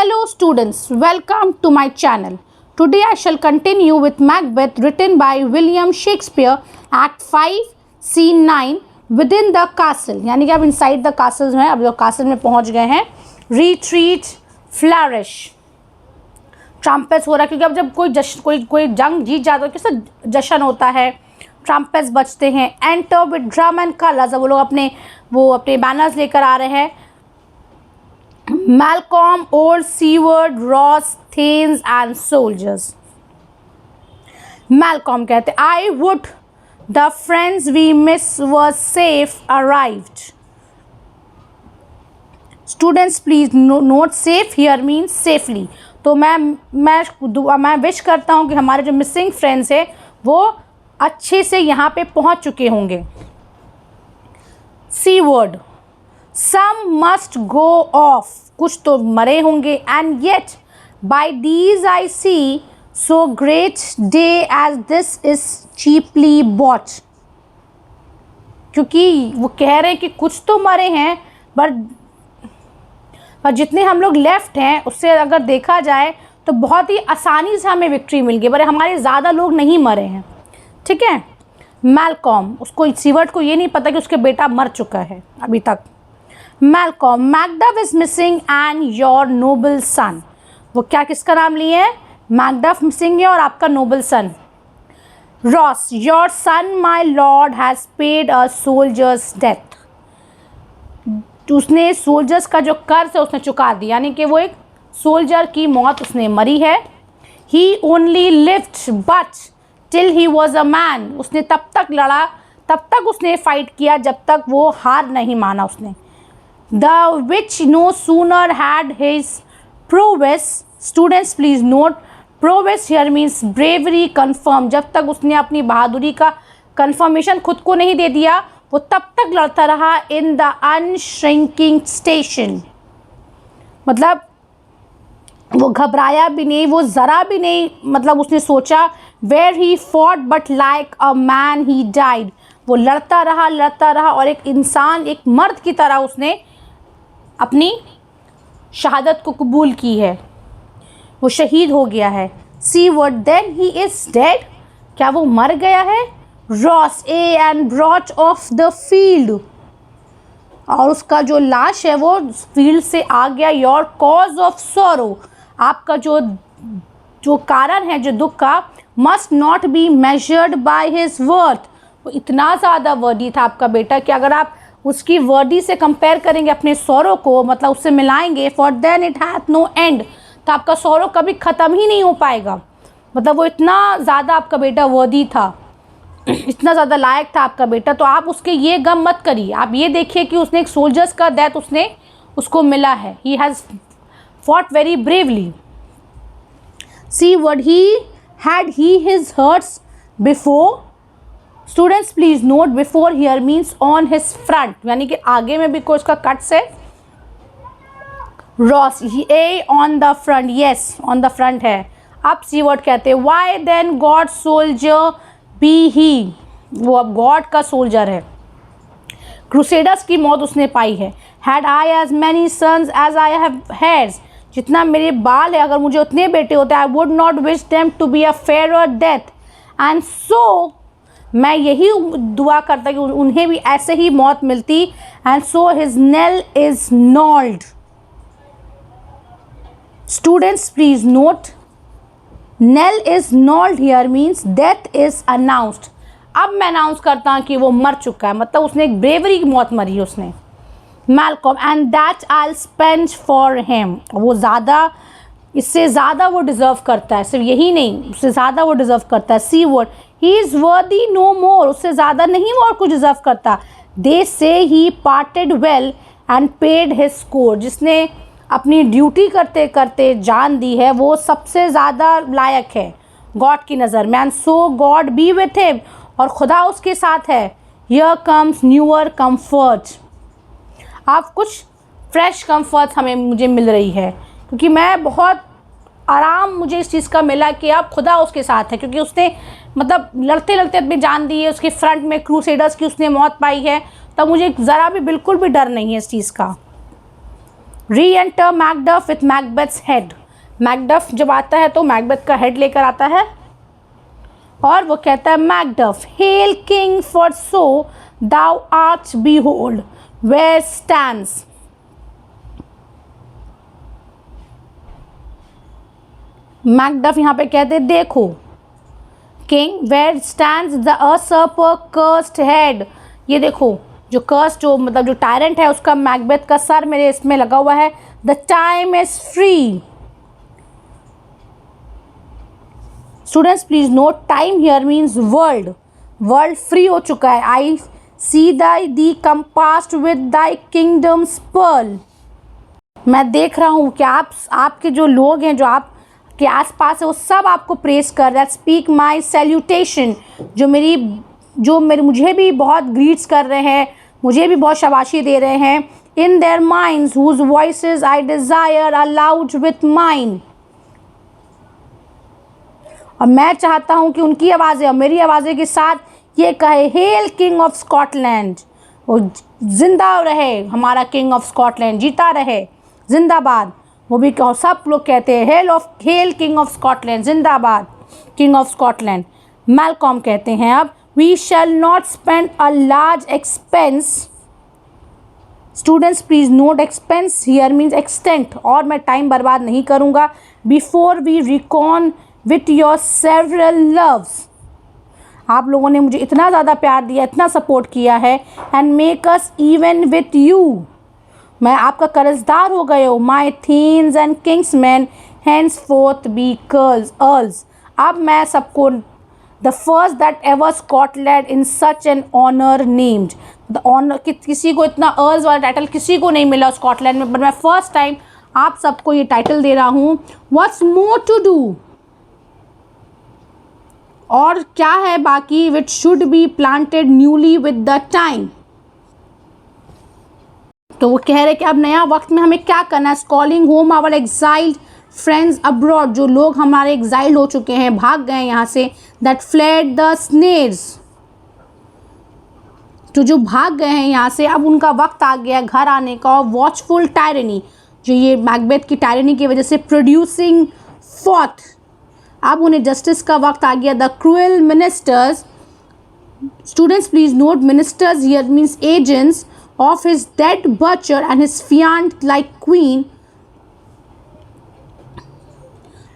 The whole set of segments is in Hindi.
Hello students, welcome to my channel. Today I shall continue with Macbeth written by William Shakespeare, Act 5, Scene 9, Within the Castle. यानी कि अब inside the castle में, अब जो castle में पहुंच गए हैं. Retreat, flourish. ट्रम्पेट्स हो रहा है क्योंकि अब जब कोई जंग जीत जाता है किससे जश्न होता है. ट्रम्पेट्स बजते हैं. Enter with drum and colours. अब वो लोग अपने बैनर्स लेकर आ रहे हैं. Malcolm, old Seward, Ross, Thanes and soldiers. Malcolm कहते I would the friends we miss were safe arrived. Students please note safe here means safely. तो मैं विश करता हूँ कि हमारे जो मिसिंग फ्रेंड्स हैं वो अच्छे से यहाँ पे पहुँच चुके होंगे. Seward. Some must go off. कुछ तो मरे होंगे. And yet by these I see so great day as this is cheaply bought. क्योंकि वो कह रहे हैं कि कुछ तो मरे हैं पर जितने हम लोग लेफ्ट हैं उससे अगर देखा जाए तो बहुत ही आसानी से हमें विक्ट्री मिल गई. पर हमारे ज़्यादा लोग नहीं मरे हैं. ठीक है. मैलकॉम, उसको सीवर्ट को ये नहीं पता कि उसके बेटा मर चुका है अभी तक. Malcolm, Macduff is missing and your noble son. वो क्या किसका नाम लिए हैं? Macduff missing है और आपका noble son. Ross, your son my lord has paid a soldier's death. उसने soldiers का जो कर्ज है उसने चुका दिया. यानी कि वो एक soldier की मौत उसने मरी है. He only lived but till he was a man. उसने तब तक लड़ा, तब तक उसने फाइट किया जब तक वो हार नहीं माना उसने. The which no sooner had his prowess. Students please note prowess here means bravery confirmed. जब तक उसने अपनी बहादुरी का confirmation खुद को नहीं दे दिया वो तब तक लड़ता रहा. in the unshrinking station. मतलब वो घबराया भी नहीं, वो ज़रा भी नहीं, मतलब उसने सोचा. where he fought but like a man he died. वो लड़ता रहा और एक इंसान, एक मर्द की तरह उसने अपनी शहादत को कबूल की है. वो शहीद हो गया है. Seward, then he is dead. क्या वो मर गया है? Ross, and brought off the field. और उसका जो लाश है वो फील्ड से आ गया. Your cause of sorrow. आपका जो कारण है जो दुख का must not be measured by his worth. वो इतना ज़्यादा वर्दी था आपका बेटा कि अगर आप उसकी वर्दी से कंपेयर करेंगे अपने सौरों को, मतलब उससे मिलाएंगे, for then it hath no end. तो आपका सौरों कभी ख़त्म ही नहीं हो पाएगा. मतलब वो इतना ज़्यादा आपका बेटा वर्दी था, इतना ज़्यादा लायक था आपका बेटा. तो आप उसके ये गम मत करिए. आप ये देखिए कि उसने एक सोल्जर्स का डेथ उसको मिला है. He has fought very bravely. See what he had he his hurts before. Students please note before here means on his front, यानी कि आगे में भी कोई उसका कट्स है. Ross ay on the front. Yes on the front है. अब सी वर्ड कहते हैं why then God soldier be he. वो अब गॉड का सोल्जर है. क्रूसेडर्स की मौत उसने पाई है. Had I as many sons as I have hairs. जितना मेरे बाल है अगर मुझे उतने बेटे होते I would not wish them to be a fair death. And so मैं यही दुआ करता कि उन्हें भी ऐसे ही मौत मिलती. And so his knell is knolled. Students please note knell is knolled here means death is announced. अब मैं अनाउंस करता हूँ कि वो मर चुका है, मतलब उसने एक ब्रेवरी की मौत मरी उसने. Malcolm and that I spend for him. वो ज़्यादा, इससे ज़्यादा वो डिज़र्व करता है. सिर्फ यही नहीं, उससे ज़्यादा वो डिज़र्व करता है. सी वर्ड ही इज़ वर्दी नो मोर. उससे ज़्यादा नहीं वो और कुछ डिज़र्व करता. They say he parted well and paid his score. जिसने अपनी ड्यूटी करते करते जान दी है वो सबसे ज़्यादा लायक है गॉड की नज़र में. And so God B with him. और खुदा उसके साथ है. Here comes newer comfort. आप कुछ फ्रेश कम्फर्ट मुझे मिल रही है क्योंकि मैं बहुत आराम मुझे इस चीज़ का मिला कि अब खुदा उसके साथ है. क्योंकि उसने मतलब लड़ते लड़ते अपनी जान दी है. उसके फ्रंट में क्रूसेडर्स की उसने मौत पाई है. तब मुझे ज़रा भी बिल्कुल भी डर नहीं है इस चीज़ का. Re enter Macduff with Macbeth's head. Macduff जब आता है तो मैकबेथ का हेड लेकर आता है और वो कहता है Macduff, hail king, for so thou art behold where stands. Macduff यहाँ पे कहते देखो king, where stands the usurper cursed head. ये देखो जो कर्स, जो मतलब जो टायरेंट है उसका मैकबेथ का सर मेरे इसमें लगा हुआ है। The time is free. Students please note, time here means world. World free हो चुका है। आई सी दी कंपास्ड विद दाई किंगडम्स पर्ल। मैं देख रहा हूँ कि आपके जो लोग हैं, जो आप के आसपास है, वो सब आपको प्रेस कर रहे हैं। स्पीक माई सैल्यूटेशन, जो मेरे मुझे भी बहुत ग्रीट्स कर रहे हैं, मुझे भी बहुत शाबाशी दे रहे हैं। In their minds whose voices I desire are loud with mine. और मैं चाहता हूँ कि उनकी आवाज़ें और मेरी आवाज़ें के साथ ये कहे, हेल किंग ऑफ स्कॉटलैंड। वो जिंदा रहे हमारा किंग ऑफ स्कॉटलैंड, जीता रहे, जिंदाबाद। वो भी कहो, सब लोग कहते हैं हेल किंग ऑफ स्कॉटलैंड, जिंदाबाद किंग ऑफ स्कॉटलैंड। मैलकॉम कहते हैं अब, we shall not spend a large expense. Students please note, expense here means extent, और मैं टाइम बर्बाद नहीं करूँगा। Before we reckon with your several loves. आप लोगों ने मुझे इतना ज़्यादा प्यार दिया, इतना सपोर्ट किया है। And make us even with you, मैं आपका कर्जदार हो गए हो। My thanes and kinsmen henceforth be earls. अब मैं सबको, the first that ever Scotland in such an honour named. The honour, किसी को इतना अर्ल्स वाला टाइटल किसी को नहीं मिला स्कॉटलैंड में, बट मैं फर्स्ट टाइम आप सबको ये टाइटल दे रहा हूँ। व्हाट्स मोर टू डू, और क्या है बाकी, which should be planted newly with the time. तो वो कह रहे कि अब नया वक्त में हमें क्या करना है। Calling home our exiled friends abroad, जो लोग हमारे एग्जाइल्ड हो चुके हैं, भाग गए यहाँ से। दैट फ्लेड द स्नेर्स, तो जो भाग गए हैं यहाँ से, अब उनका वक्त आ गया घर आने का। वॉचफुल टायरनी, जो ये मैकबेथ की टायरनी की वजह से प्रोड्यूसिंग फॉथ, अब उन्हें जस्टिस का वक्त आ गया। The cruel ministers, students please note, ministers here means agents of his dead butcher and his fiancée like queen।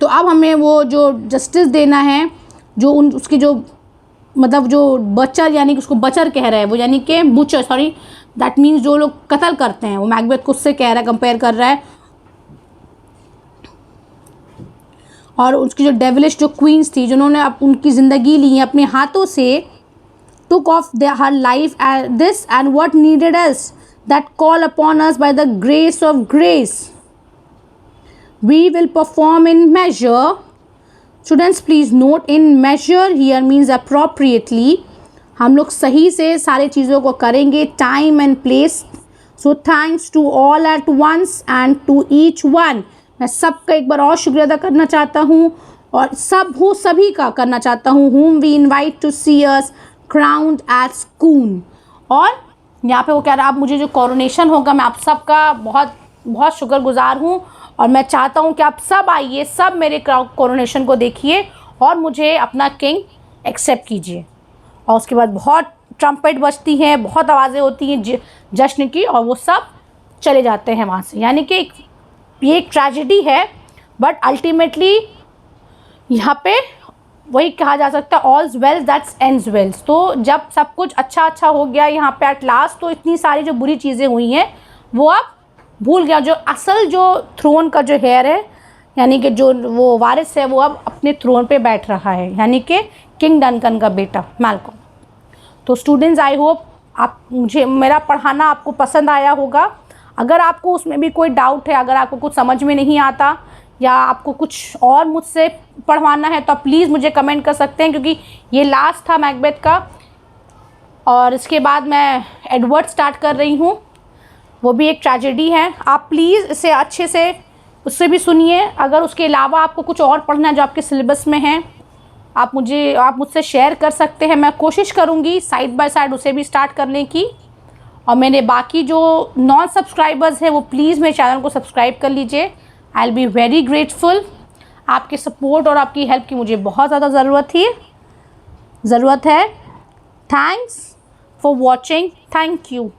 तो अब हमें वो जो जस्टिस देना है, जो उसकी जो मतलब जो बचर, यानी कि उसको बचर कह रहा है वो, यानी कि बुचर, सॉरी, दैट मीन्स जो लोग कत्ल करते हैं। वो मैकबेथ को उससे कह रहा है, कंपेयर कर रहा है। और उसकी जो डेविलिश जो क्वींस थी, जिन्होंने अब उनकी ज़िंदगी ली है अपने हाथों से, took off her life, and this and what needed us that call upon us by the grace of grace we will perform in measure। Students please note, in measure here means appropriately, हम लोग सही से सारे चीज़ों को करेंगे। time and place, so thanks to all at once and to each one। मैं सबका एक बार और शुक्रिया अदा करना चाहता हूँ, और सभी का करना चाहता हूँ। whom we invite to see us crowned as queen। और यहाँ पे वो कह रहा है, अब मुझे जो कोरोनेशन होगा, मैं आप सबका बहुत बहुत शुक्रगुजार हूँ, और मैं चाहता हूँ कि आप सब आइए, सब मेरे कोरोनेशन को देखिए और मुझे अपना किंग एक्सेप्ट कीजिए। और उसके बाद बहुत ट्रम्पेट बजती हैं, बहुत आवाज़ें होती हैं जश्न की, और वो सब चले जाते हैं वहाँ से। यानी कि ये एक ट्रेजेडी है, बट अल्टीमेटली यहाँ पे वही कहा जा सकता है, ऑल्स वेल्स दैट्स एंड्स वेल्स। तो जब सब कुछ अच्छा हो गया यहाँ पे एट लास्ट, तो इतनी सारी जो बुरी चीज़ें हुई हैं वो अब भूल गया। जो असल जो थ्रोन का जो हेयर है, यानी कि जो वो वारिस है, वो अब अपने थ्रोन पे बैठ रहा है, यानी कि किंग डनकन का बेटा मैलकॉम। तो स्टूडेंट्स, आई होप मेरा पढ़ाना आपको पसंद आया होगा। अगर आपको उसमें भी कोई डाउट है, अगर आपको कुछ समझ में नहीं आता, या आपको कुछ और मुझसे पढ़वाना है, तो आप प्लीज़ मुझे कमेंट कर सकते हैं, क्योंकि ये लास्ट था मैकबेथ का, और इसके बाद मैं एडवर्ड स्टार्ट कर रही हूँ, वो भी एक ट्रेजेडी है। आप प्लीज़ इसे अच्छे से उससे भी सुनिए। अगर उसके अलावा आपको कुछ और पढ़ना है जो आपके सिलेबस में है, आप मुझसे शेयर कर सकते हैं। मैं कोशिश करूँगी साइड बाय साइड उसे भी स्टार्ट करने की। और मेरे बाकी जो नॉन सब्सक्राइबर्स हैं वो प्लीज़ मेरे चैनल को सब्सक्राइब कर लीजिए। I will be very grateful. आपके सपोर्ट और आपकी हेल्प की मुझे बहुत ज़्यादा ज़रूरत है। Thanks for watching. Thank you.